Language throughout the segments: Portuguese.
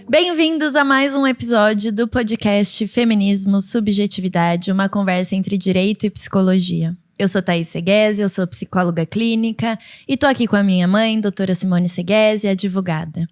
Bem-vindos a mais um episódio do podcast Feminismo, Subjetividade, uma conversa entre direito e psicologia. Eu sou Thaís Seguesi, eu sou psicóloga clínica e tô aqui com a minha mãe, doutora Simone Seguesi, advogada.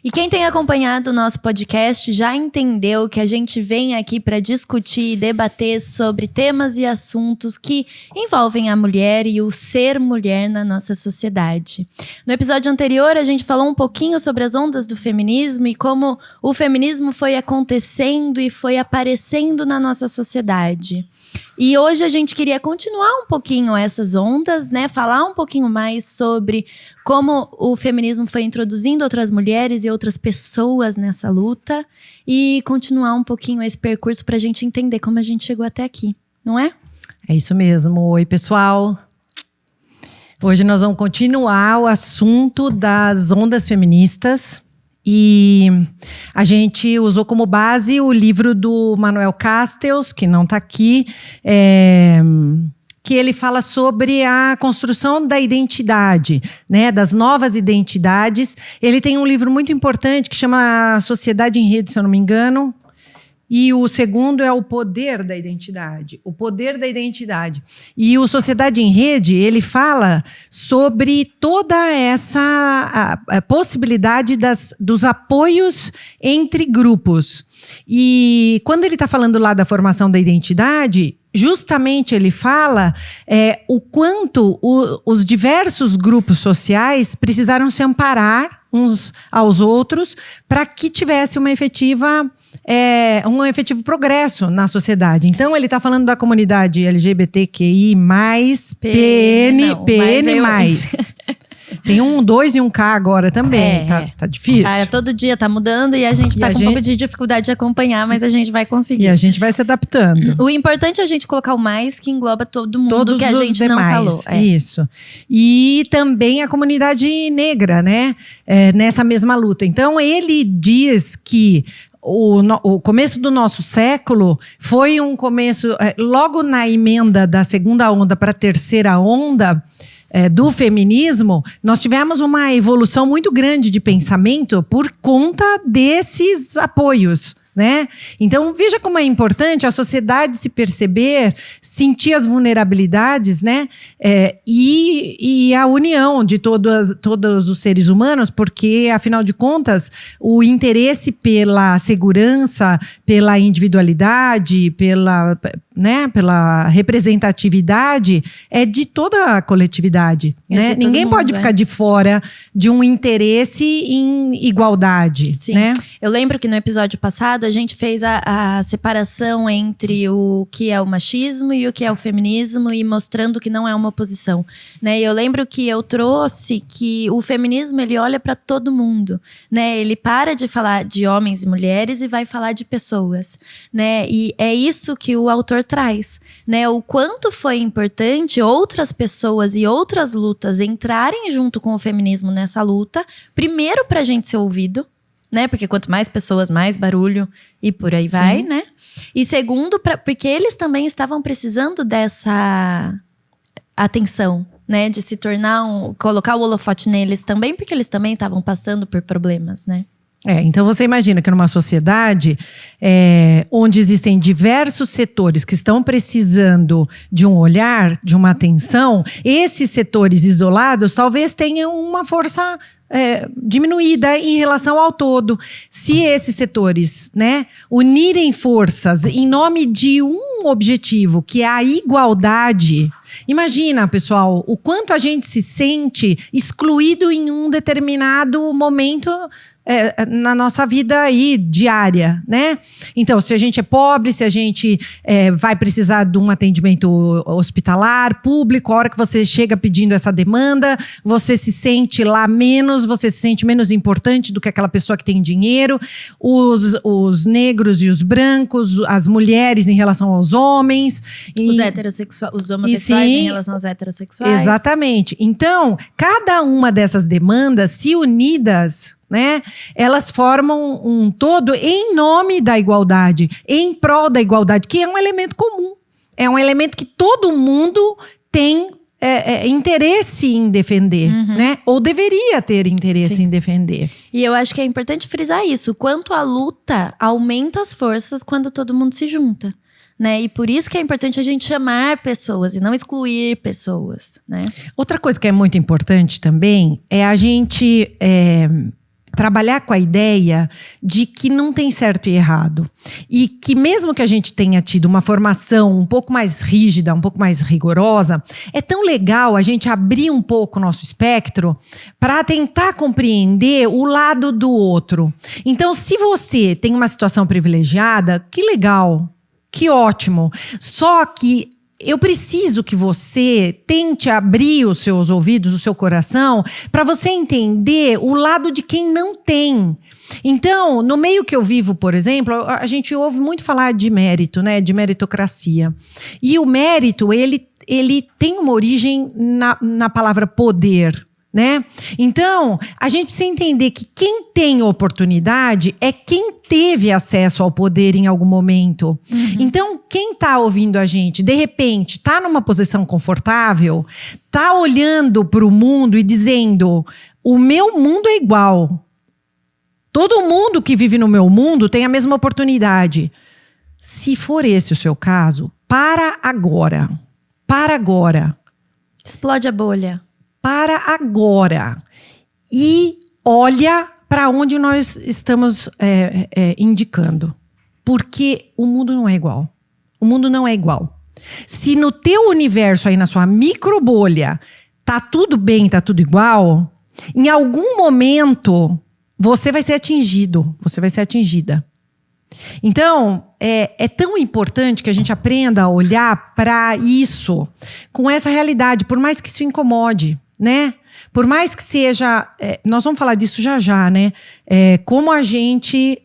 E quem tem acompanhado o nosso podcast já entendeu que a gente vem aqui para discutir e debater sobre temas e assuntos que envolvem a mulher e o ser mulher na nossa sociedade. No episódio anterior, a gente falou um pouquinho sobre as ondas do feminismo e como o feminismo foi acontecendo e foi aparecendo na nossa sociedade. E hoje a gente queria continuar um pouquinho essas ondas, né? Falar um pouquinho mais sobre como o feminismo foi introduzindo outras mulheres e outras pessoas nessa luta e continuar um pouquinho esse percurso para a gente entender como a gente chegou até aqui, não é? É isso mesmo. Oi, pessoal. Hoje nós vamos continuar o assunto das ondas feministas. E a gente usou como base o livro do Manuel Castells, que não está aqui, que ele fala sobre a construção da identidade, né, das novas identidades. Ele tem um livro muito importante que chama Sociedade em Rede, se eu não me engano. E o segundo é o poder da identidade. O poder da identidade. E o Sociedade em Rede, ele fala sobre toda essa a possibilidade dos apoios entre grupos. E quando ele está falando lá da formação da identidade, justamente ele fala o quanto os diversos grupos sociais precisaram se amparar uns aos outros para que tivesse um efetivo progresso na sociedade. Então, ele está falando da comunidade LGBTQI+, PN+. Tem um 2 e um K agora também. Tá difícil. Todo dia tá mudando e a gente tá com um pouco de dificuldade de acompanhar, mas a gente vai conseguir. E a gente vai se adaptando. O importante é a gente colocar o mais, que engloba todo mundo, todos que a gente demais, não falou. Isso. E também a comunidade negra, né? Nessa mesma luta. Então, ele diz que o começo do nosso século foi um começo, logo na emenda da segunda onda para a terceira onda do feminismo, nós tivemos uma evolução muito grande de pensamento por conta desses apoios, né? Então, veja como é importante a sociedade se perceber, sentir as vulnerabilidades, né? E a união de todos os seres humanos, porque, afinal de contas, o interesse pela segurança, pela individualidade, pela representatividade é de toda a coletividade, né? Ninguém pode ficar de fora de um interesse em igualdade. Sim. Né? Eu lembro que no episódio passado a gente fez a separação entre o que é o machismo e o que é o feminismo e mostrando que não é uma oposição, né? E eu lembro que eu trouxe que o feminismo, ele olha para todo mundo, né? Ele para de falar de homens e mulheres e vai falar de pessoas, né? E é isso que o autor traz, né? O quanto foi importante outras pessoas e outras lutas entrarem junto com o feminismo nessa luta, primeiro pra gente ser ouvido, né? Porque quanto mais pessoas, mais barulho e por aí vai, né? E segundo, porque eles também estavam precisando dessa atenção, né? De se tornar colocar o holofote neles também, porque eles também estavam passando por problemas, né? Então você imagina que numa sociedade onde existem diversos setores que estão precisando de um olhar, de uma atenção, esses setores isolados talvez tenham uma força diminuída em relação ao todo. Se esses setores, né, unirem forças em nome de um objetivo, que é a igualdade. Imagina, pessoal, o quanto a gente se sente excluído em um determinado momento na nossa vida aí diária, né? Então, se a gente é pobre, se a gente vai precisar de um atendimento hospitalar, público, a hora que você chega pedindo essa demanda, você se sente lá menos, você se sente menos importante do que aquela pessoa que tem dinheiro, os negros e os brancos, as mulheres em relação aos homens. Os homossexuais em relação aos heterossexuais. Exatamente. Então, cada uma dessas demandas, se unidas, né, elas formam um todo em nome da igualdade, em prol da igualdade, que é um elemento comum. É um elemento que todo mundo tem interesse em defender, né? Ou deveria ter interesse em defender. E eu acho que é importante frisar isso. Quanto a luta aumenta as forças quando todo mundo se junta. Né? E por isso que é importante a gente chamar pessoas e não excluir pessoas, né? Outra coisa que é muito importante também é a gente trabalhar com a ideia de que não tem certo e errado. E que mesmo que a gente tenha tido uma formação um pouco mais rígida, um pouco mais rigorosa, é tão legal a gente abrir um pouco o nosso espectro para tentar compreender o lado do outro. Então, se você tem uma situação privilegiada, que legal, que ótimo. Só que eu preciso que você tente abrir os seus ouvidos, o seu coração, para você entender o lado de quem não tem. Então, no meio que eu vivo, por exemplo, a gente ouve muito falar de mérito, né? De meritocracia. E o mérito, ele tem uma origem na palavra poder. Né? Então, a gente precisa entender que quem tem oportunidade é quem teve acesso ao poder em algum momento. Então, quem está ouvindo a gente, de repente, está numa posição confortável, está olhando para o mundo e dizendo: o meu mundo é igual. Todo mundo que vive no meu mundo tem a mesma oportunidade. Se for esse o seu caso, para agora. Para agora. Explode a bolha. Para agora e olha para onde nós estamos indicando. Porque o mundo não é igual. O mundo não é igual. Se no teu universo aí, na sua micro bolha, tá tudo bem, tá tudo igual, em algum momento você vai ser atingido, você vai ser atingida. Então, é tão importante que a gente aprenda a olhar para isso com essa realidade, por mais que isso incomode. Né? Por mais que seja, nós vamos falar disso já, né? Como a gente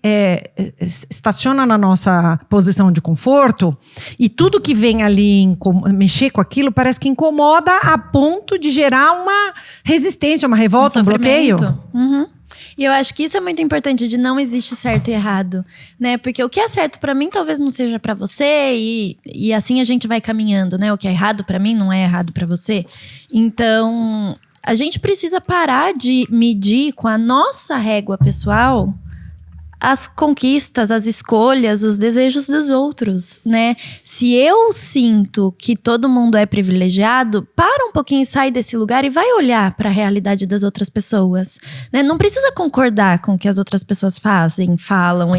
estaciona na nossa posição de conforto e tudo que vem ali mexer com aquilo parece que incomoda a ponto de gerar uma resistência, uma revolta, um bloqueio. E eu acho que isso é muito importante, de não existe certo e errado, né? Porque o que é certo pra mim talvez não seja pra você, e assim a gente vai caminhando, né? O que é errado pra mim não é errado pra você. Então, a gente precisa parar de medir com a nossa régua pessoal as conquistas, as escolhas, os desejos dos outros, né? Se eu sinto que todo mundo é privilegiado, para um pouquinho e sai desse lugar e vai olhar para a realidade das outras pessoas, né? Não precisa concordar com o que as outras pessoas fazem, falam,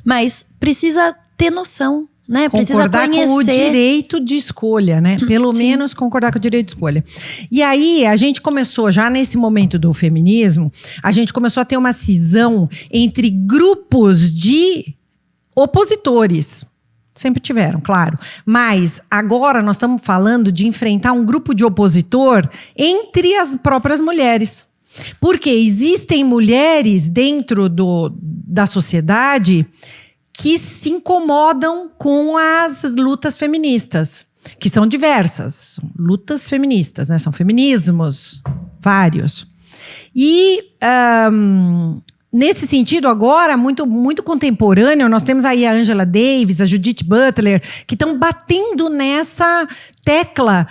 mas precisa ter noção, né? Concordar com o direito de escolha, né? Pelo menos concordar com o direito de escolha. E aí, a gente começou, já nesse momento do feminismo, a gente começou a ter uma cisão entre grupos de opositores. Sempre tiveram, claro. Mas agora nós estamos falando de enfrentar um grupo de opositor entre as próprias mulheres. Porque existem mulheres dentro da sociedade que se incomodam com as lutas feministas, que são diversas. Lutas feministas, né? São feminismos, vários. E, nesse sentido, agora, muito, muito contemporâneo, nós temos aí a Angela Davis, a Judith Butler, que estão batendo nessa tecla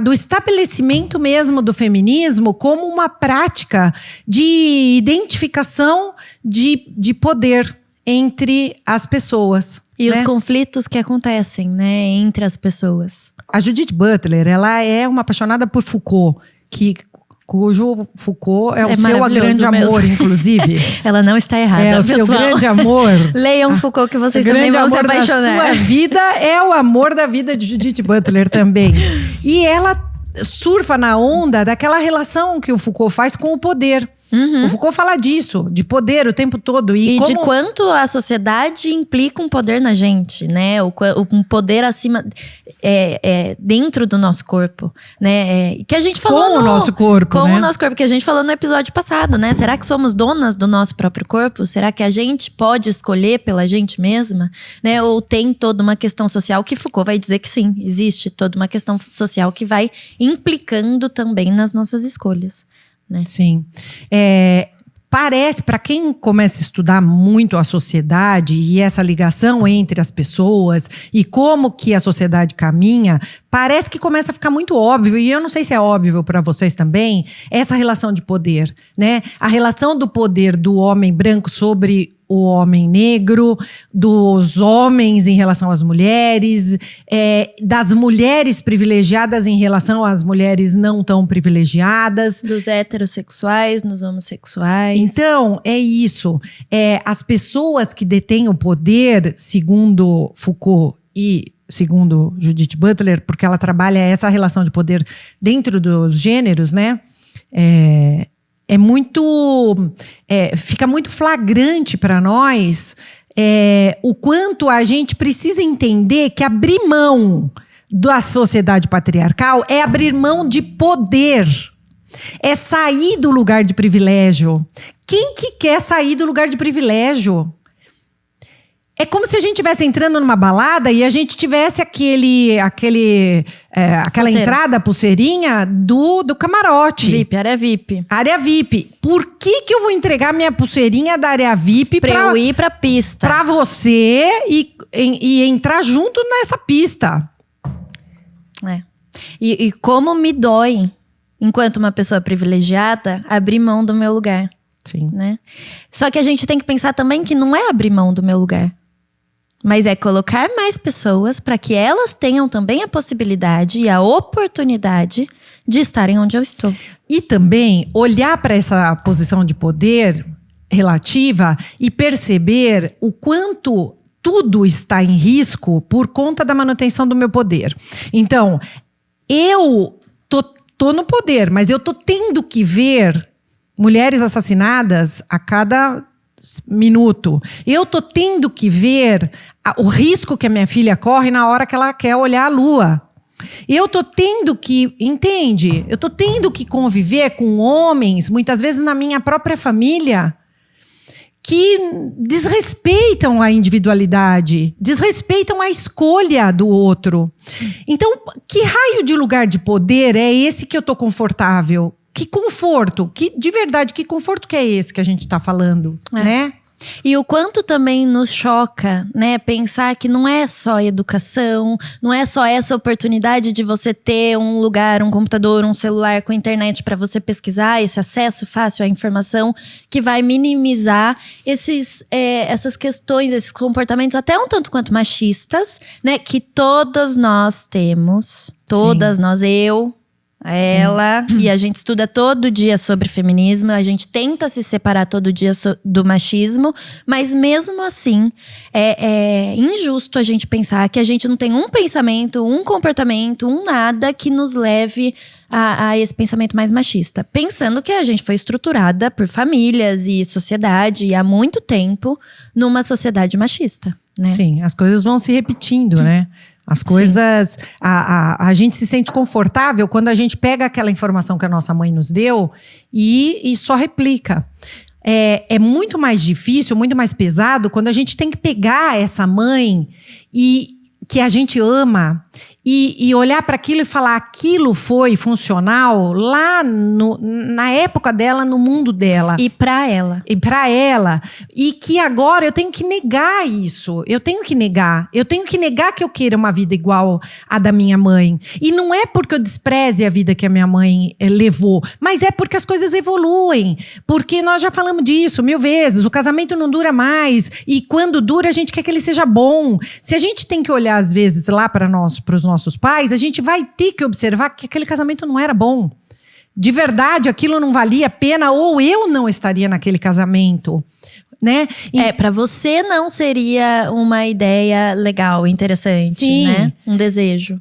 do estabelecimento mesmo do feminismo como uma prática de identificação de poder entre as pessoas. E os conflitos que acontecem, né, entre as pessoas. A Judith Butler, ela é uma apaixonada por Foucault, cujo Foucault é o seu grande amor, inclusive. Ela não está errada, é o pessoal. seu grande amor. Leiam Foucault que vocês também vão se apaixonar. A sua vida é o amor da vida de Judith Butler também. E ela surfa na onda daquela relação que o Foucault faz com o poder. O Foucault fala disso, de poder o tempo todo. E de quanto a sociedade implica um poder na gente, né? Um poder acima, dentro do nosso corpo, né? Que a gente falou com o nosso corpo, com né? o nosso corpo, que a gente falou no episódio passado, né? Será que somos donas do nosso próprio corpo? Será que a gente pode escolher pela gente mesma? Né? Ou tem toda uma questão social que Foucault vai dizer que sim, existe toda uma questão social que vai implicando também nas nossas escolhas. Né? Sim. parece, para quem começa a estudar muito a sociedade e essa ligação entre as pessoas e como que a sociedade caminha, parece que começa a ficar muito óbvio, e eu não sei se é óbvio para vocês também, essa relação de poder, né? A relação do poder do homem branco sobre o homem negro, dos homens em relação às mulheres, das mulheres privilegiadas em relação às mulheres não tão privilegiadas. Dos heterossexuais nos homossexuais. Então, é isso. As pessoas que detêm o poder, segundo Foucault e segundo Judith Butler, porque ela trabalha essa relação de poder dentro dos gêneros, né? Fica muito flagrante para nós o quanto a gente precisa entender que abrir mão da sociedade patriarcal é abrir mão de poder. É sair do lugar de privilégio. Quem que quer sair do lugar de privilégio? É como se a gente estivesse entrando numa balada e a gente tivesse aquela Pulseira. entrada, pulseirinha do camarote. VIP, área VIP. Área VIP. Por que eu vou entregar minha pulseirinha da área VIP Pra eu ir pra pista. pra você e entrar junto nessa pista? E como me dói, enquanto uma pessoa privilegiada, abrir mão do meu lugar. Sim. Né? Só que a gente tem que pensar também que não é abrir mão do meu lugar. Mas é colocar mais pessoas para que elas tenham também a possibilidade e a oportunidade de estarem onde eu estou. E também olhar para essa posição de poder relativa e perceber o quanto tudo está em risco por conta da manutenção do meu poder. Então, eu tô no poder, mas eu tô tendo que ver mulheres assassinadas a cada minuto. Eu tô tendo que ver o risco que a minha filha corre na hora que ela quer olhar a lua. Eu tô tendo que, entende? Eu tô tendo que conviver com homens, muitas vezes na minha própria família, que desrespeitam a individualidade, desrespeitam a escolha do outro. Então, que raio de lugar de poder é esse que eu tô confortável? Que conforto, de verdade, que conforto que é esse que a gente tá falando, né? E o quanto também nos choca, né? Pensar que não é só educação, não é só essa oportunidade de você ter um lugar, um computador, um celular com internet para você pesquisar, esse acesso fácil à informação, que vai minimizar essas questões, esses comportamentos até um tanto quanto machistas, né? Que todos nós temos, todas nós, ela, e a gente estuda todo dia sobre feminismo, a gente tenta se separar todo dia do machismo, mas mesmo assim é injusto a gente pensar que a gente não tem um pensamento, um comportamento, um nada que nos leve a esse pensamento mais machista. Pensando que a gente foi estruturada por famílias e sociedade há muito tempo numa sociedade machista, né? Sim, as coisas vão se repetindo, né? As coisas, a gente se sente confortável quando a gente pega aquela informação que a nossa mãe nos deu e só replica. É muito mais difícil, muito mais pesado quando a gente tem que pegar essa mãe que a gente ama e olhar para aquilo e falar aquilo foi funcional lá na época dela, no mundo dela. E para ela. E que agora eu tenho que negar isso. Eu tenho que negar que eu queira uma vida igual à da minha mãe. E não é porque eu despreze a vida que a minha mãe levou, mas é porque as coisas evoluem. Porque nós já falamos disso 1000 vezes. O casamento não dura mais. E quando dura, a gente quer que ele seja bom. Se a gente tem que olhar, às vezes, lá para os nossos pais, a gente vai ter que observar que aquele casamento não era bom. De verdade, aquilo não valia a pena, ou eu não estaria naquele casamento, né? Para você não seria uma ideia legal, interessante, Sim. né? Um desejo.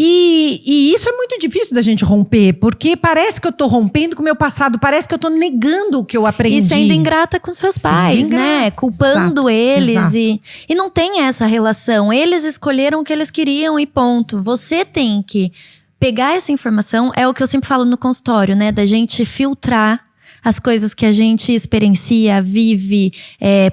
E isso é muito difícil da gente romper, porque parece que eu tô rompendo com o meu passado, parece que eu tô negando o que eu aprendi. E sendo ingrata com seus pais, né? Culpando eles. Exato. E não tem essa relação. Eles escolheram o que eles queriam e ponto. Você tem que pegar essa informação, é o que eu sempre falo no consultório, né? Da gente filtrar as coisas que a gente experiencia, vive,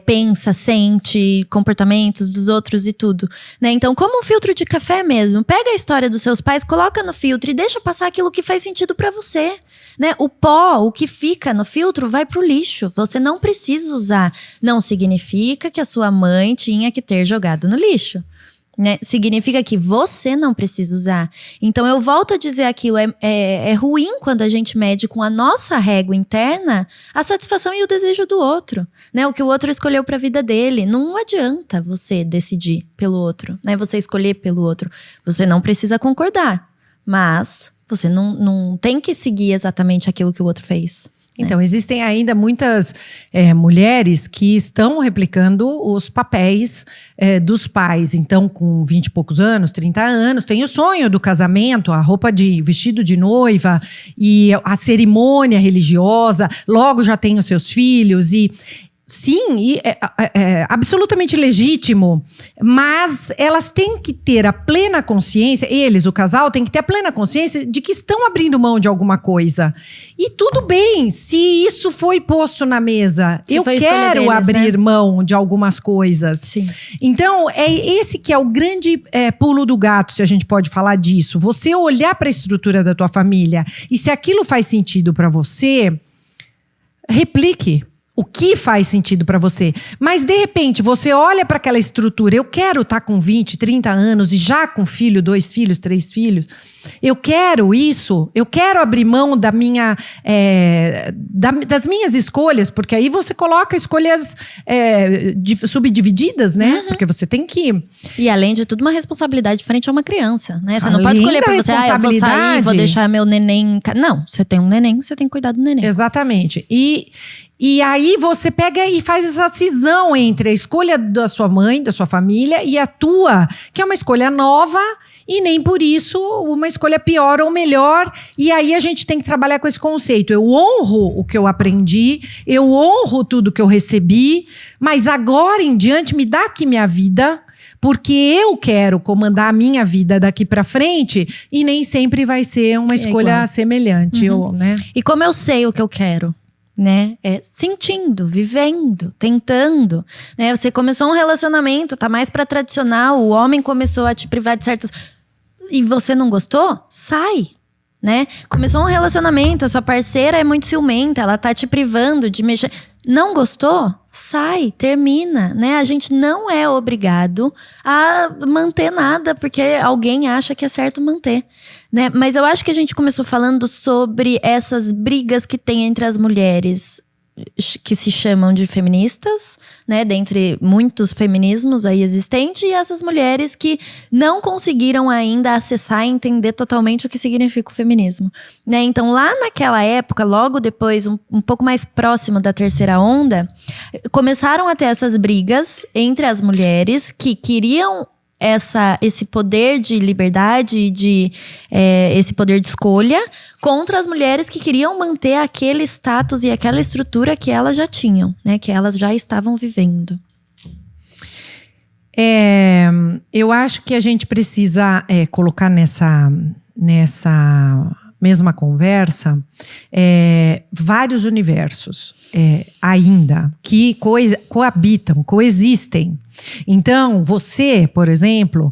pensa, sente, comportamentos dos outros e tudo, né? Então, como um filtro de café mesmo, pega a história dos seus pais, coloca no filtro e deixa passar aquilo que faz sentido pra você. Né? O pó, o que fica no filtro, vai pro lixo. Você não precisa usar. Não significa que a sua mãe tinha que ter jogado no lixo. Né? Significa que você não precisa usar. Então eu volto a dizer aquilo, é ruim quando a gente mede com a nossa régua interna a satisfação e o desejo do outro, né? O que o outro escolheu para a vida dele. Não adianta você decidir pelo outro, né? Você escolher pelo outro. Você não precisa concordar, mas você não tem que seguir exatamente aquilo que o outro fez. Então, existem ainda muitas mulheres que estão replicando os papéis dos pais. Então, com 20 e poucos anos, 30 anos, tem o sonho do casamento, a roupa de vestido de noiva e a cerimônia religiosa, logo já tem os seus filhos e… Sim, é absolutamente legítimo, mas elas têm que ter a plena consciência, eles, o casal, tem que ter a plena consciência de que estão abrindo mão de alguma coisa. E tudo bem, se isso foi posto na mesa, eu quero deles, abrir mão de algumas coisas. Sim. Então, é esse que é o grande pulo do gato, se a gente pode falar disso. Você olhar para a estrutura da tua família e se aquilo faz sentido para você, replique. O que faz sentido para você. Mas, de repente, você olha para aquela estrutura. Eu quero estar com 20, 30 anos e já com filho, 2 filhos, 3 filhos. Eu quero isso. Eu quero abrir mão da minha, das minhas escolhas. Porque aí você coloca escolhas subdivididas, né? Porque você tem que… E, além de tudo, uma responsabilidade frente a uma criança, né? Você não pode escolher para você, eu vou sair, vou deixar meu neném… Não, você tem um neném, você tem que cuidar do neném. Exatamente. E aí você pega e faz essa cisão entre a escolha da sua mãe, da sua família e a tua, que é uma escolha nova e nem por isso uma escolha pior ou melhor. E aí a gente tem que trabalhar com esse conceito. Eu honro o que eu aprendi, eu honro tudo que eu recebi, mas agora em diante me dá aqui minha vida, porque eu quero comandar a minha vida daqui pra frente e nem sempre vai ser uma escolha semelhante. Né? E como eu sei o que eu quero? Né? Sentindo, vivendo, tentando, né? Você começou um relacionamento, tá mais pra tradicional, o homem começou a te privar de certas… E você não gostou? Sai, né? Começou um relacionamento, a sua parceira é muito ciumenta, ela tá te privando de mexer… Não gostou? Sai, termina, né? A gente não é obrigado a manter nada, porque alguém acha que é certo manter, né? Mas eu acho que a gente começou falando sobre essas brigas que tem entre as mulheres que se chamam de feministas, né, dentre muitos feminismos aí existentes, e essas mulheres que não conseguiram ainda acessar e entender totalmente o que significa o feminismo, né? Então lá naquela época, logo depois, um pouco mais próximo da terceira onda, começaram a ter essas brigas entre as mulheres que queriam esse poder de liberdade, esse poder de escolha, contra as mulheres que queriam manter aquele status e aquela estrutura que elas já tinham, né? Que elas já estavam vivendo. Eu acho que a gente precisa colocar nessa mesma conversa vários universos ainda que coabitam, coexistem. Então, você, por exemplo,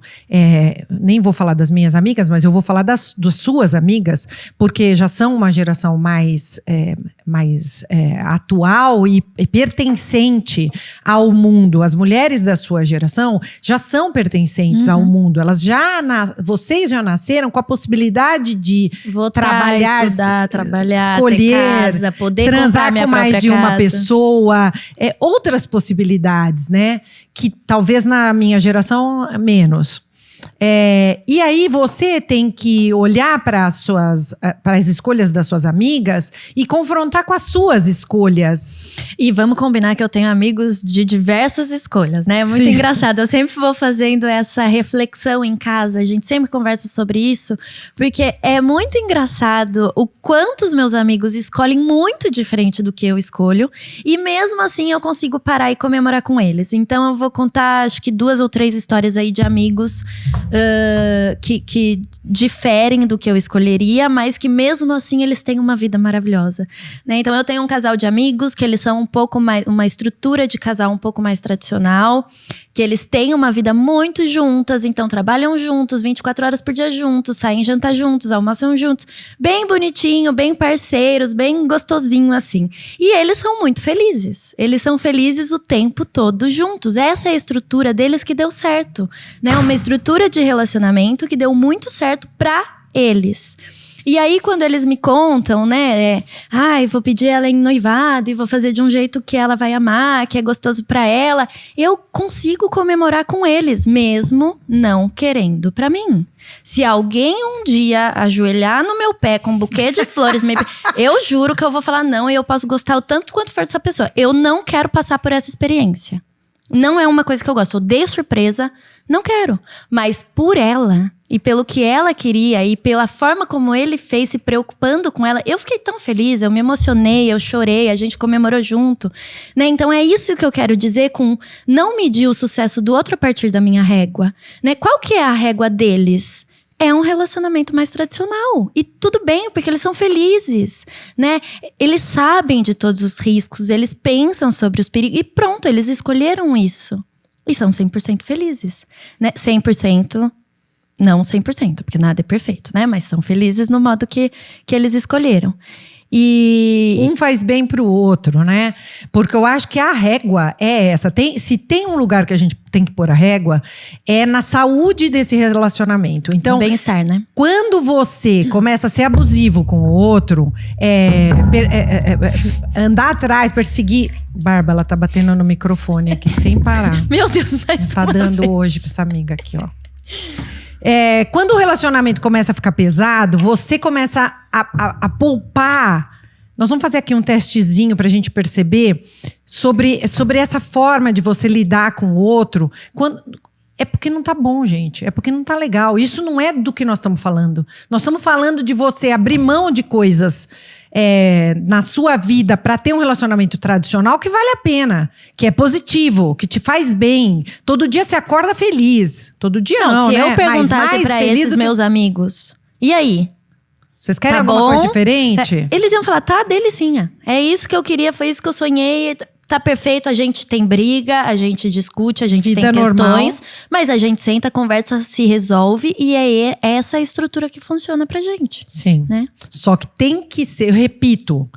nem vou falar das minhas amigas, mas eu vou falar das suas amigas, porque já são uma geração mais atual e pertencente ao mundo. As mulheres da sua geração já são pertencentes ao mundo. Vocês já nasceram com a possibilidade de votar, estudar, trabalhar, escolher, ter casa, poder transar com mais de uma pessoa, outras possibilidades, né? Que talvez na minha geração menos. E aí você tem que olhar para as escolhas das suas amigas e confrontar com as suas escolhas. E vamos combinar que eu tenho amigos de diversas escolhas, né? É muito engraçado. Eu sempre vou fazendo essa reflexão em casa. A gente sempre conversa sobre isso. Porque é muito engraçado o quanto os meus amigos escolhem muito diferente do que eu escolho. E mesmo assim eu consigo parar e comemorar com eles. Então eu vou contar, acho que 2 ou 3 histórias aí de amigos que diferem do que eu escolheria, mas que mesmo assim eles têm uma vida maravilhosa, né? Então eu tenho um casal de amigos que eles são um pouco mais, uma estrutura de casal um pouco mais tradicional, que eles têm uma vida muito juntas, então trabalham juntos, 24 horas por dia juntos, saem jantar juntos, almoçam juntos, bem bonitinho, bem parceiros, bem gostosinho assim. E eles são muito felizes. Eles são felizes o tempo todo juntos. Essa é a estrutura deles que deu certo, né? Uma estrutura de relacionamento que deu muito certo pra eles. E aí, quando eles me contam, né? Vou pedir ela em noivado e vou fazer de um jeito que ela vai amar, que é gostoso pra ela. Eu consigo comemorar com eles, mesmo não querendo pra mim. Se alguém um dia ajoelhar no meu pé com um buquê de flores, eu juro que eu vou falar não e eu posso gostar o tanto quanto for dessa pessoa. Eu não quero passar por essa experiência. Não é uma coisa que eu gosto. Eu odeio surpresa, não quero. Mas por ela, e pelo que ela queria, e pela forma como ele fez, se preocupando com ela, eu fiquei tão feliz, eu me emocionei, eu chorei, a gente comemorou junto, né? Então é isso que eu quero dizer com não medir o sucesso do outro a partir da minha régua, né? Qual que é a régua deles? É um relacionamento mais tradicional. E tudo bem, porque eles são felizes, né? Eles sabem de todos os riscos, eles pensam sobre os perigos. E pronto, eles escolheram isso. E são 100% felizes, né? 100%, não 100%, porque nada é perfeito, né? Mas são felizes no modo que eles escolheram. E um faz bem pro outro, né? Porque eu acho que a régua é essa. Se tem um lugar que a gente tem que pôr a régua, é na saúde desse relacionamento. Então, bem-estar, né? Quando você começa a ser abusivo com o outro, andar atrás, perseguir... Bárbara, ela tá batendo no microfone aqui sem parar. Meu Deus, mas tá dando vez. Hoje pra essa amiga aqui, ó. Quando o relacionamento começa a ficar pesado, você começa a poupar. Nós vamos fazer aqui um testezinho pra gente perceber sobre essa forma de você lidar com o outro. É porque não tá bom, gente. É porque não tá legal. Isso não é do que nós estamos falando. Nós estamos falando de você abrir mão de coisas na sua vida para ter um relacionamento tradicional que vale a pena, que é positivo, que te faz bem. Todo dia você acorda feliz. Todo dia não, se né? eu perguntasse para esses meus amigos, e aí? Vocês querem alguma coisa diferente? Eles iam falar, tá, delicinha. É isso que eu queria, foi isso que eu sonhei. Tá perfeito, a gente tem briga, a gente discute, a gente vida tem questões. Normal. Mas a gente senta, conversa, se resolve. E é essa a estrutura que funciona pra gente. Sim. Né? Só que tem que ser, eu repito,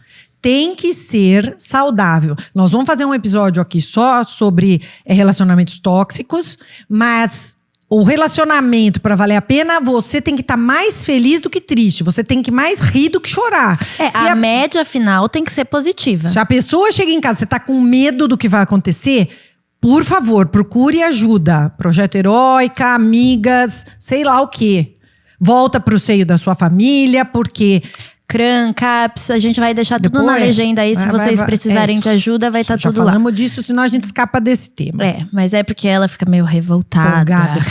tem que ser saudável. Nós vamos fazer um episódio aqui só sobre relacionamentos tóxicos, mas o relacionamento, para valer a pena, você tem que estar mais feliz do que triste. Você tem que mais rir do que chorar. A média final tem que ser positiva. Se a pessoa chega em casa, você tá com medo do que vai acontecer, por favor, procure ajuda. Projeto Heróica, amigas, sei lá o quê. Volta pro seio da sua família, porque... CRAN, CAPS, a gente vai deixar tudo na legenda aí. Se vocês precisarem de ajuda, vai estar tudo lá. Já falamos disso, senão a gente escapa desse tema. Mas é porque ela fica meio revoltada. Empolgada.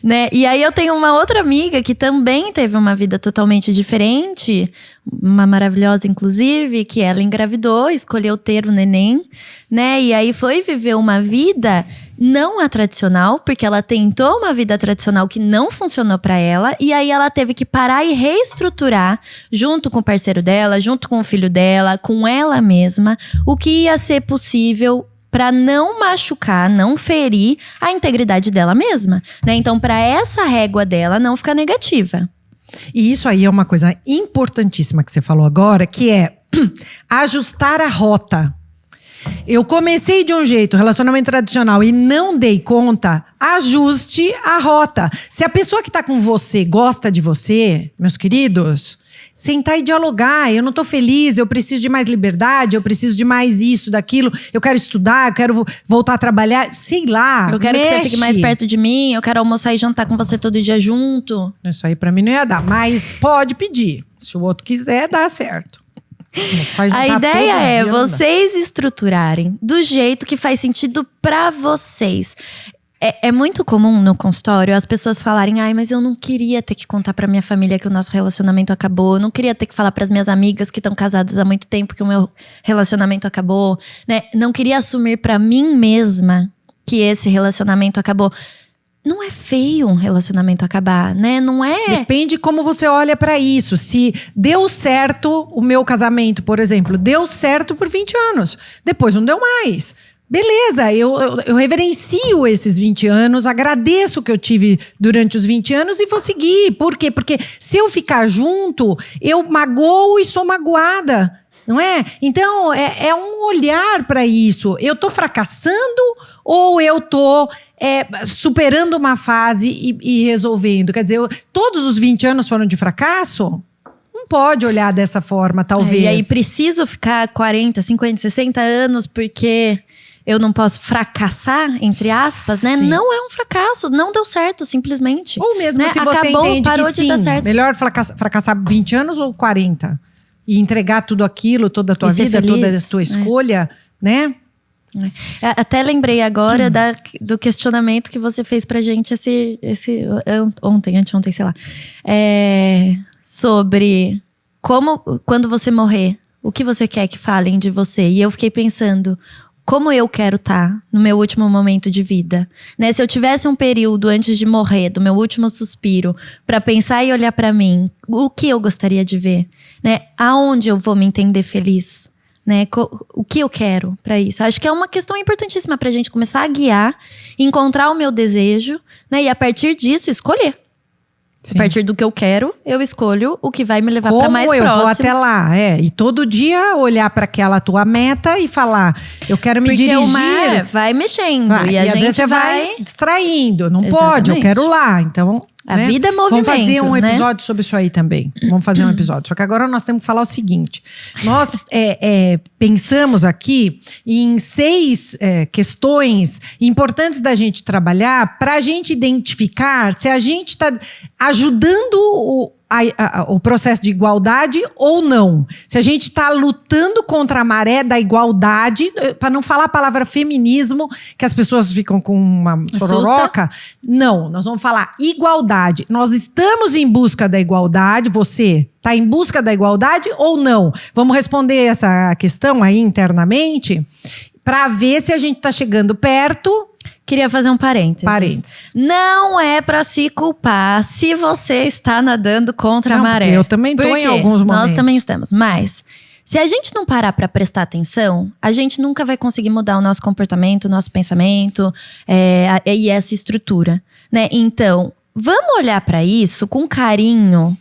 Né? E aí eu tenho uma outra amiga que também teve uma vida totalmente diferente, uma maravilhosa inclusive, que ela engravidou, escolheu ter o neném, né? E aí foi viver uma vida não a tradicional, porque ela tentou uma vida tradicional que não funcionou pra ela, e aí ela teve que parar e reestruturar, junto com o parceiro dela, junto com o filho dela, com ela mesma, o que ia ser possível para não machucar, não ferir a integridade dela mesma, né? Então, para essa régua dela não ficar negativa. E isso aí é uma coisa importantíssima que você falou agora, que é ajustar a rota. Eu comecei de um jeito, relacionamento tradicional, e não dei conta, ajuste a rota. Se a pessoa que tá com você gosta de você, meus queridos, sentar e dialogar. Eu não tô feliz, eu preciso de mais liberdade, eu preciso de mais isso, daquilo. Eu quero estudar, eu quero voltar a trabalhar, sei lá. Eu quero que você fique mais perto de mim, eu quero almoçar e jantar com você todo dia junto. Isso aí pra mim não ia dar, mas pode pedir. Se o outro quiser, dá certo. A ideia é vocês estruturarem do jeito que faz sentido pra vocês. É muito comum no consultório as pessoas falarem: ai, mas eu não queria ter que contar pra minha família que o nosso relacionamento acabou. Eu não queria ter que falar pras minhas amigas que estão casadas há muito tempo que o meu relacionamento acabou, né? Não queria assumir pra mim mesma que esse relacionamento acabou. não é feio um relacionamento acabar, né? Não é... Depende como você olha pra isso. Se deu certo o meu casamento, por exemplo, deu certo por 20 anos. Depois não deu mais. Beleza, eu reverencio esses 20 anos, agradeço o que eu tive durante os 20 anos e vou seguir. Por quê? Porque se eu ficar junto, eu magoo e sou magoada. Não é? Então, é um olhar para isso. Eu tô fracassando ou eu tô superando uma fase e resolvendo? Quer dizer, todos os 20 anos foram de fracasso? Não pode olhar dessa forma, talvez. E aí, preciso ficar 40, 50, 60 anos porque eu não posso fracassar, entre aspas, né? Sim. Não é um fracasso, não deu certo, simplesmente. Ou mesmo né? se você Acabou, entende parou que de sim, dar certo. melhor fracassar 20 anos ou 40? E entregar tudo aquilo, toda a tua E ser vida, toda a feliz, tua escolha, né? Até lembrei agora do questionamento que você fez pra gente anteontem, sei lá. Sobre quando você morrer, o que você quer que falem de você? E eu fiquei pensando, como eu quero estar no meu último momento de vida, né? Se eu tivesse um período antes de morrer, do meu último suspiro, pra pensar e olhar pra mim, o que eu gostaria de ver, né? Aonde eu vou me entender feliz, né? O que eu quero pra isso? Acho que é uma questão importantíssima pra gente começar a guiar, encontrar o meu desejo, né? E a partir disso escolher. Sim. A partir do que eu quero, eu escolho o que vai me levar Como pra mais eu próximo. vou até lá, e todo dia olhar para aquela tua meta e falar, eu quero me Porque dirigir. o mar vai mexendo Vai, e a às gente vezes você vai distraindo, não pode, eu Exatamente. quero lá, então... A vida é movimento, Vamos fazer um né? episódio sobre isso aí também. Vamos fazer um episódio. Só que agora nós temos que falar o seguinte. Nós pensamos aqui em 6 questões importantes da gente trabalhar para a gente identificar se a gente está ajudando o processo de igualdade ou não. Se a gente está lutando contra a maré da igualdade, para não falar a palavra feminismo, que as pessoas ficam com uma sororoca. Não, nós vamos falar igualdade. Nós estamos em busca da igualdade. Você está em busca da igualdade ou não? Vamos responder essa questão aí internamente para ver se a gente está chegando perto. Queria fazer um parênteses. Não é pra se culpar se você está nadando contra a maré. Porque eu também tô em alguns momentos. Nós também estamos. Mas, se a gente não parar pra prestar atenção, a gente nunca vai conseguir mudar o nosso comportamento, o nosso pensamento e essa estrutura, né? Então, vamos olhar pra isso com carinho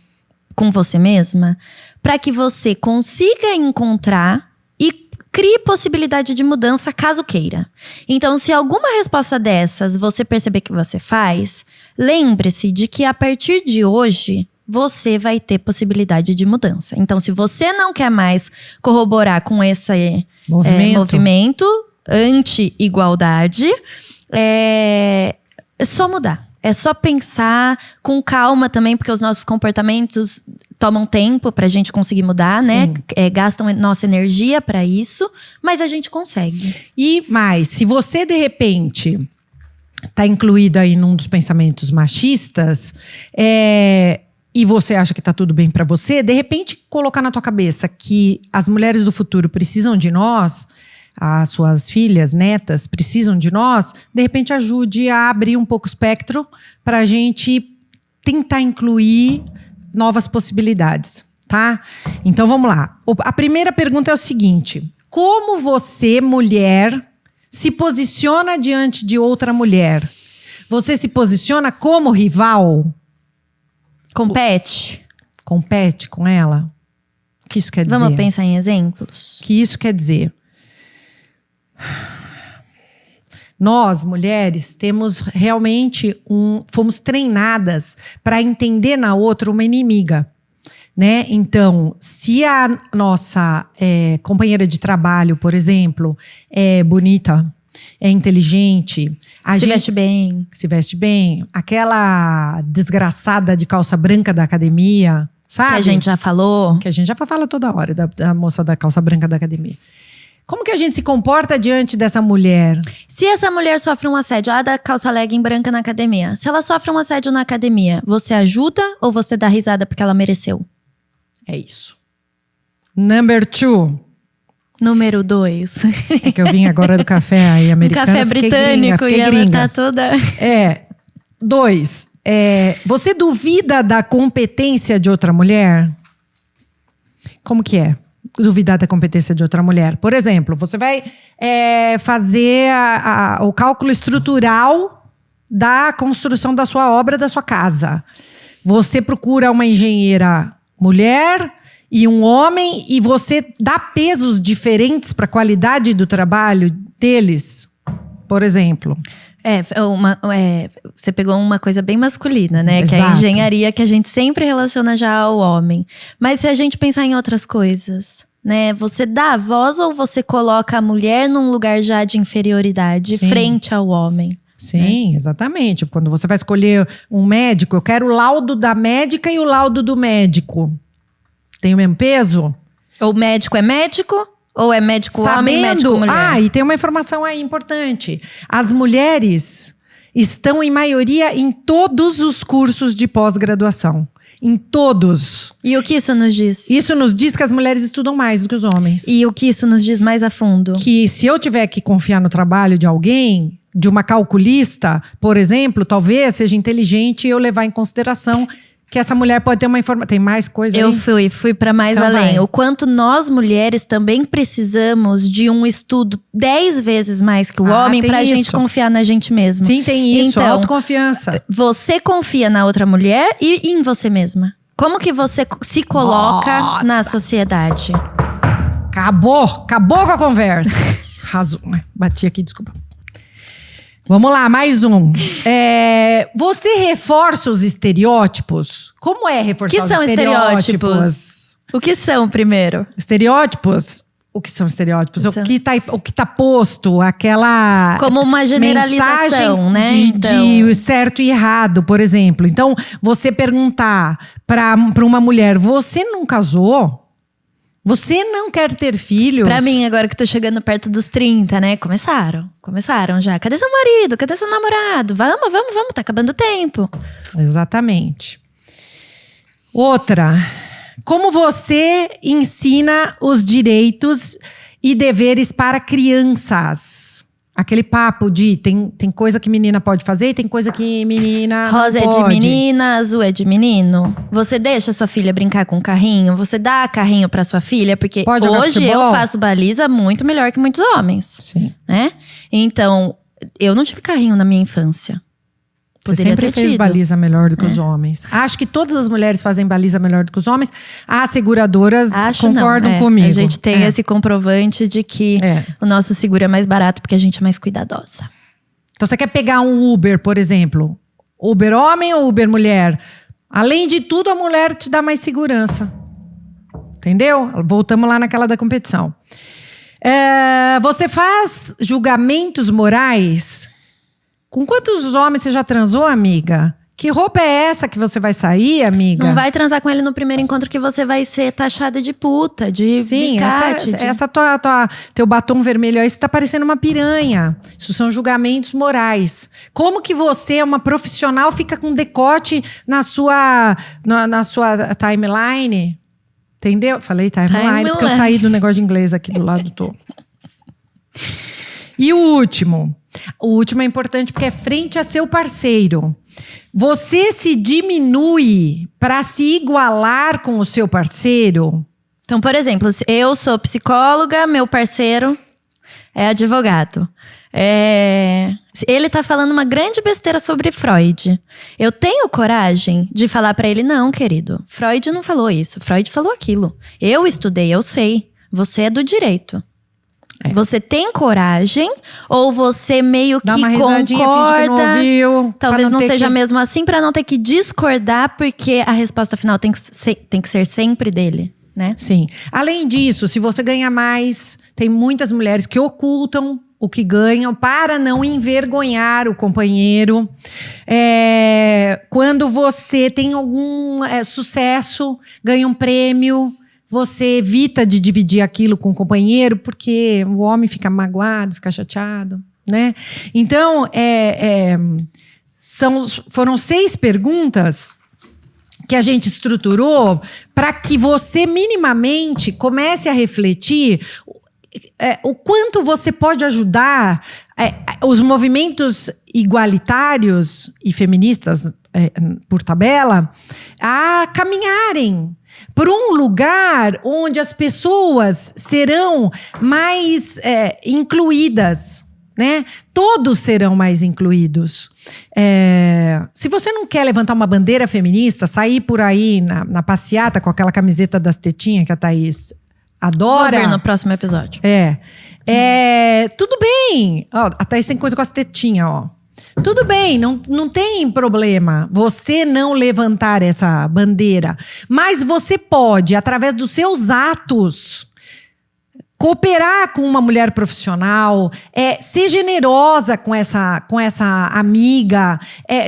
com você mesma, pra que você consiga encontrar e crie possibilidade de mudança caso queira. Então, se alguma resposta dessas você perceber que você faz, lembre-se de que a partir de hoje você vai ter possibilidade de mudança. Então, se você não quer mais corroborar com esse movimento anti-igualdade, é só mudar. É só pensar com calma também, porque os nossos comportamentos tomam tempo pra gente conseguir mudar, né? Gastam nossa energia pra isso, mas a gente consegue. E mais, se você de repente tá incluído aí num dos pensamentos machistas, e você acha que tá tudo bem pra você, de repente colocar na tua cabeça que as mulheres do futuro precisam de nós, as suas filhas, netas, precisam de nós, de repente ajude a abrir um pouco o espectro para a gente tentar incluir novas possibilidades, tá? Então vamos lá. A primeira pergunta é o seguinte: como você, mulher, se posiciona diante de outra mulher? Você se posiciona como rival? Compete? Compete com ela? O que isso quer dizer? Vamos pensar em exemplos? O que isso quer dizer? Nós, mulheres, temos realmente fomos treinadas para entender na outra uma inimiga, né? Então, se a nossa companheira de trabalho, por exemplo, é bonita, é inteligente, se veste bem, aquela desgraçada de calça branca da academia, sabe? Que a gente já falou. Que a gente já fala toda hora da moça da calça branca da academia. Como que a gente se comporta diante dessa mulher? Se essa mulher sofre um assédio, da calça legging branca na academia. Se ela sofre um assédio na academia, você ajuda ou você dá risada porque ela mereceu? É isso. Number 2. Número 2. É que eu vim agora do café aí americano. Um café britânico fiquei e gringa. ela tá toda... 2. Você duvida da competência de outra mulher? Como que é? Duvidar da competência de outra mulher. Por exemplo, você vai fazer o cálculo estrutural da construção da sua obra, da sua casa. Você procura uma engenheira mulher e um homem e você dá pesos diferentes para a qualidade do trabalho deles, por exemplo. Você pegou uma coisa bem masculina, né? Exato. Que é a engenharia que a gente sempre relaciona já ao homem. Mas se a gente pensar em outras coisas, né? Você dá a voz ou você coloca a mulher num lugar já de inferioridade frente ao homem? Sim, exatamente. Quando você vai escolher um médico, eu quero o laudo da médica e o laudo do médico. Tem o mesmo peso? O médico é médico? Ou é médico homem e médico mulher? E tem uma informação aí importante. As mulheres estão em maioria em todos os cursos de pós-graduação. Em todos. E o que isso nos diz? Isso nos diz que as mulheres estudam mais do que os homens. E o que isso nos diz mais a fundo? Que se eu tiver que confiar no trabalho de alguém, de uma calculista, por exemplo, talvez seja inteligente eu levar em consideração que essa mulher pode ter uma informação. Tem mais coisa aí? Eu fui para mais Então além. vai. O quanto nós mulheres também precisamos de um estudo 10 vezes mais que o homem tem pra gente isso. confiar na gente mesma. Sim, tem isso. Então, autoconfiança. você confia na outra mulher e em você mesma. Como que você se coloca Nossa. na sociedade? Acabou com a conversa. Arrasou. Bati aqui, desculpa. Vamos lá, mais um. Você reforça os estereótipos? Como é reforçar Que os são estereótipos? O que são, primeiro? Estereótipos? O que são estereótipos? São. O que tá posto, aquela Como uma generalização, mensagem né? de certo e errado, por exemplo. Então, você perguntar pra uma mulher, você não casou? Você não quer ter filhos? Pra mim, agora que tô chegando perto dos 30, né? Começaram já. Cadê seu marido? Cadê seu namorado? Vamos, tá acabando o tempo. Exatamente. Outra, como você ensina os direitos e deveres para crianças? Aquele papo de tem coisa que menina pode fazer e tem coisa que menina Rosa não é de pode. menina, azul é de menino. Você deixa sua filha brincar com carrinho? Você dá carrinho pra sua filha? Porque Pode jogar hoje futebol? eu faço baliza muito melhor que muitos homens, Sim. né? Então, eu não tive carrinho na minha infância. Você Poderia sempre ter fez tido. baliza melhor do que os homens. Acho que todas as mulheres fazem baliza melhor do que os homens. As seguradoras concordam comigo. A gente tem esse comprovante de que o nosso seguro é mais barato porque a gente é mais cuidadosa. Então você quer pegar um Uber, por exemplo. Uber homem ou Uber mulher? Além de tudo, a mulher te dá mais segurança. Entendeu? Voltamos lá naquela da competição. Você faz julgamentos morais? Com quantos homens você já transou, amiga? Que roupa é essa que você vai sair, amiga? Não vai transar com ele no primeiro encontro que você vai ser taxada de puta, de Sim, biscate. essa teu batom vermelho aí, você tá parecendo uma piranha. Isso são julgamentos morais. Como que você, uma profissional, fica com decote na sua timeline? Entendeu? Falei timeline porque eu saí do negócio de inglês aqui do lado todo. E o último. O último é importante porque é frente a seu parceiro. Você se diminui para se igualar com o seu parceiro? Então, por exemplo, eu sou psicóloga, meu parceiro é advogado. Ele tá falando uma grande besteira sobre Freud. Eu tenho coragem de falar pra ele, não, querido, Freud não falou isso, Freud falou aquilo. Eu estudei, eu sei. Você é do direito. Você tem coragem ou você meio que Dá uma risadinha, finge que não concorda? ouviu, Talvez pra não seja que... mesmo assim, pra não ter que discordar, porque a resposta final tem que ser sempre dele, né? Sim. Além disso, se você ganha mais, tem muitas mulheres que ocultam o que ganham para não envergonhar o companheiro. Quando você tem algum sucesso, ganha um prêmio, você evita de dividir aquilo com o companheiro, porque o homem fica magoado, fica chateado, né? Então, foram 6 perguntas que a gente estruturou para que você minimamente comece a refletir o quanto você pode ajudar os movimentos igualitários e feministas, por tabela, a caminharem por um lugar onde as pessoas serão mais incluídas, né? Todos serão mais incluídos. Se você não quer levantar uma bandeira feminista, sair por aí na passeata com aquela camiseta das tetinhas que a Thaís adora. Vou ver no próximo episódio. Tudo bem. Ó, a Thaís tem coisa com as tetinhas, ó. Tudo bem, não tem problema você não levantar essa bandeira. Mas você pode, através dos seus atos, cooperar com uma mulher profissional, ser generosa com essa amiga.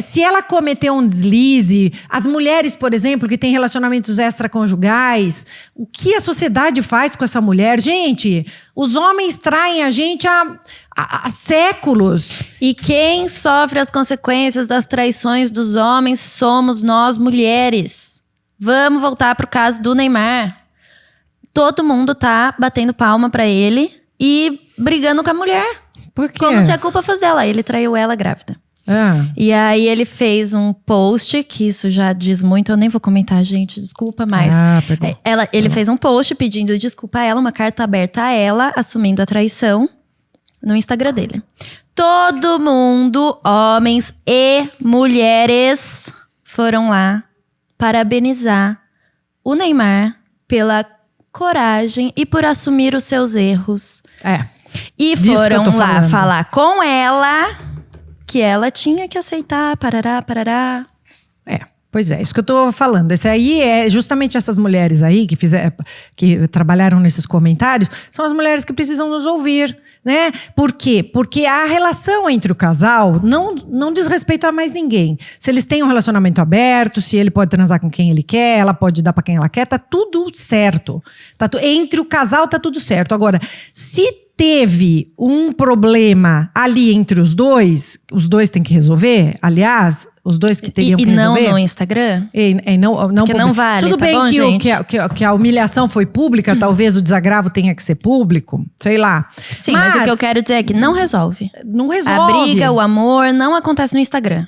Se ela cometeu um deslize, as mulheres, por exemplo, que têm relacionamentos extraconjugais, o que a sociedade faz com essa mulher? Gente, os homens traem a gente há séculos. E quem sofre as consequências das traições dos homens somos nós, mulheres. Vamos voltar pro caso do Neymar. Todo mundo tá batendo palma pra ele e brigando com a mulher. Por quê? Como se a culpa fosse dela. Ele traiu ela grávida. E aí ele fez um post, que isso já diz muito, eu nem vou comentar, gente, desculpa, mas ele fez um post pedindo desculpa a ela, uma carta aberta a ela, assumindo a traição no Instagram dele. Todo mundo, homens e mulheres, foram lá parabenizar o Neymar pela coragem e por assumir os seus erros. E foram lá falar com ela que ela tinha que aceitar, parará. Pois é, isso que eu tô falando. Esse aí é justamente essas mulheres aí que trabalharam nesses comentários, são as mulheres que precisam nos ouvir, né? Por quê? Porque a relação entre o casal não diz respeito a mais ninguém. Se eles têm um relacionamento aberto, se ele pode transar com quem ele quer, ela pode dar pra quem ela quer, tá tudo certo. Entre o casal tá tudo certo. Agora, se teve um problema ali entre os dois têm que resolver, aliás, os dois que teriam que resolver. E não no Instagram? Porque não vale, tudo tá bem bom, gente? que a humilhação foi pública, talvez o desagravo tenha que ser público, sei lá. Sim, mas o que eu quero dizer é que não resolve. Não resolve. A briga, o amor, não acontece no Instagram.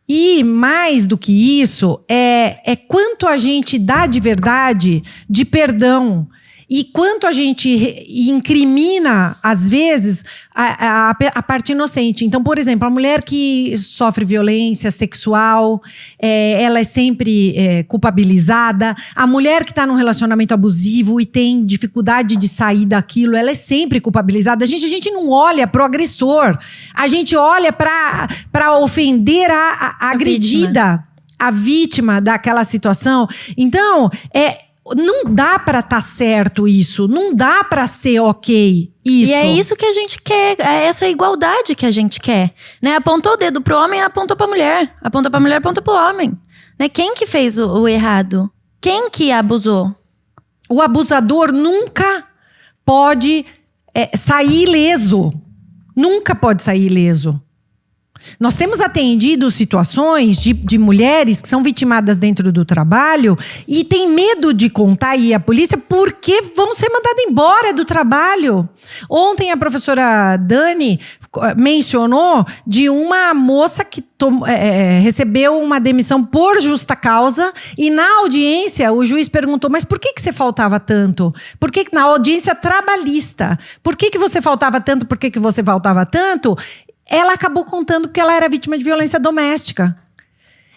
E mais do que isso, é quanto a gente dá de verdade de perdão. E quanto a gente incrimina, às vezes, a parte inocente. Então, por exemplo, a mulher que sofre violência sexual, ela é sempre culpabilizada. A mulher que está num relacionamento abusivo e tem dificuldade de sair daquilo, ela é sempre culpabilizada. A gente não olha pro agressor. A gente olha para ofender a agredida, a vítima daquela situação. Então, não dá pra estar certo isso. Não dá pra ser ok isso. E é isso que a gente quer. É essa igualdade que a gente quer. Né? Apontou o dedo pro homem, apontou pra mulher. Apontou pra mulher, apontou pro homem. Né? Quem que fez o errado? Quem que abusou? O abusador nunca pode sair ileso. Nunca pode sair ileso. Nós temos atendido situações de mulheres que são vitimadas dentro do trabalho e têm medo de contar e ir à polícia porque vão ser mandadas embora do trabalho. Ontem a professora Dani mencionou de uma moça que recebeu uma demissão por justa causa e na audiência o juiz perguntou, mas por que você faltava tanto? Por que na audiência trabalhista? Por que você faltava tanto? Por que você faltava tanto? Ela acabou contando porque ela era vítima de violência doméstica.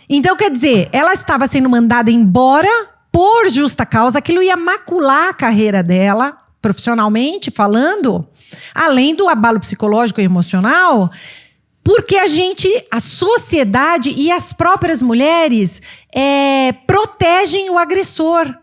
Então, quer dizer, ela estava sendo mandada embora por justa causa. Aquilo ia macular a carreira dela, profissionalmente falando, além do abalo psicológico e emocional, porque a sociedade e as próprias mulheres protegem o agressor.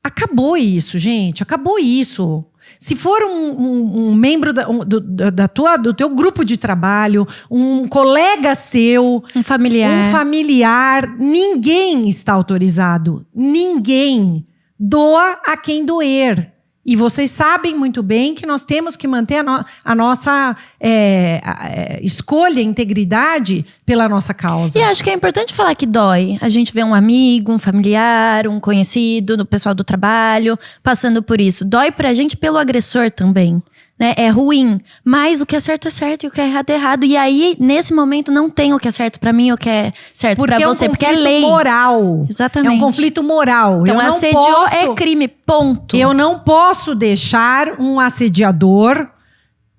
Acabou isso, gente. Acabou isso. Se for um membro do teu grupo de trabalho, um colega seu, um familiar, ninguém está autorizado. Ninguém. Doa a quem doer. E vocês sabem muito bem que nós temos que manter a nossa escolha, integridade pela nossa causa. E acho que é importante falar que dói. A gente vê um amigo, um familiar, um conhecido, do pessoal do trabalho, passando por isso. Dói pra gente pelo agressor também. né? É ruim. Mas o que é certo e o que é errado é errado. E aí, nesse momento, não tem o que é certo pra mim e o que é certo pra você. Porque é lei. Moral. Exatamente. É um conflito moral. Então, eu não assédio posso, é crime, ponto. Eu não posso deixar um assediador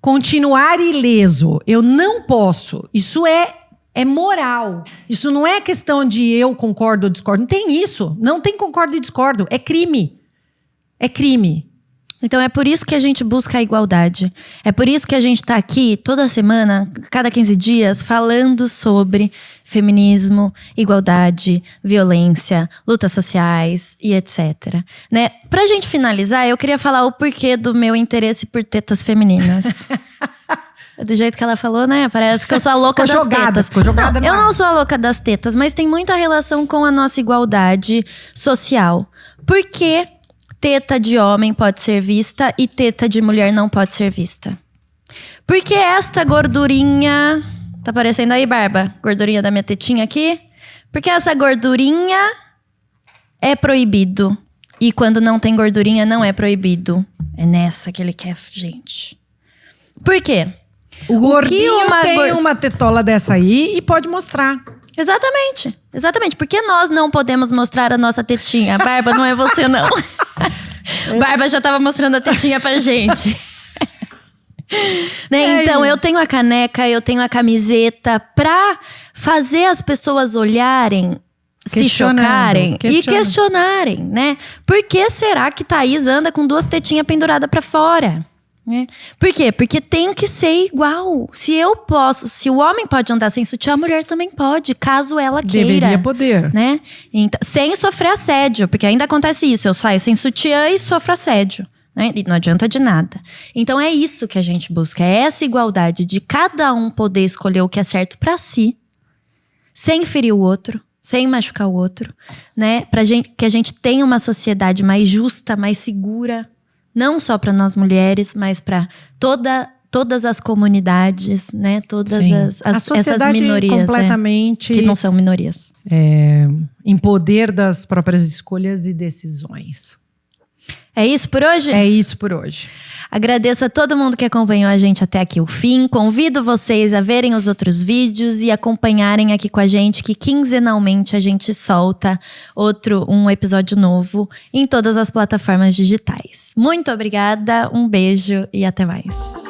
continuar ileso. Eu não posso. Isso é moral. Isso não é questão de eu concordo ou discordo. Não tem isso. Não tem concordo e discordo. É crime. É crime. Então é por isso que a gente busca a igualdade. É por isso que a gente tá aqui toda semana, cada 15 dias, falando sobre feminismo, igualdade, violência, lutas sociais e etc. Né? Pra gente finalizar, eu queria falar o porquê do meu interesse por tetas femininas. Do jeito que ela falou, né? Parece que eu sou a louca das tetas. Ficou jogada não, eu não sou a louca das tetas, mas tem muita relação com a nossa igualdade social. Por que teta de homem pode ser vista e teta de mulher não pode ser vista? Porque esta gordurinha... Tá aparecendo aí, Barba? Gordurinha da minha tetinha aqui? Porque essa gordurinha é proibido. E quando não tem gordurinha, não é proibido. É nessa que ele quer, gente. Por quê? O gordinho tem uma tetola dessa aí e pode mostrar. Exatamente. Exatamente. Por que nós não podemos mostrar a nossa tetinha? Barba, não é você, não. Barba já tava mostrando a tetinha pra gente. Né? Então, eu tenho a caneca, eu tenho a camiseta pra fazer as pessoas olharem, se chocarem e questionarem, né? Por que será que Thaís anda com 2 tetinhas penduradas pra fora? Por quê? Porque tem que ser igual. Se eu posso, se o homem pode andar sem sutiã, a mulher também pode, caso ela queira. Deveria poder. Né? Então, sem sofrer assédio, porque ainda acontece isso. Eu saio sem sutiã e sofro assédio. Né? E não adianta de nada. Então é isso que a gente busca. É essa igualdade de cada um poder escolher o que é certo pra si, sem ferir o outro, sem machucar o outro, né? Que a gente tenha uma sociedade mais justa, mais segura. Não só para nós mulheres, mas para todas as comunidades, né? Todas essas minorias. Completamente. Que não são minorias. Em poder das próprias escolhas e decisões. É isso por hoje? É isso por hoje. Agradeço a todo mundo que acompanhou a gente até aqui o fim. Convido vocês a verem os outros vídeos e acompanharem aqui com a gente, que quinzenalmente a gente solta um episódio novo em todas as plataformas digitais. Muito obrigada, um beijo e até mais.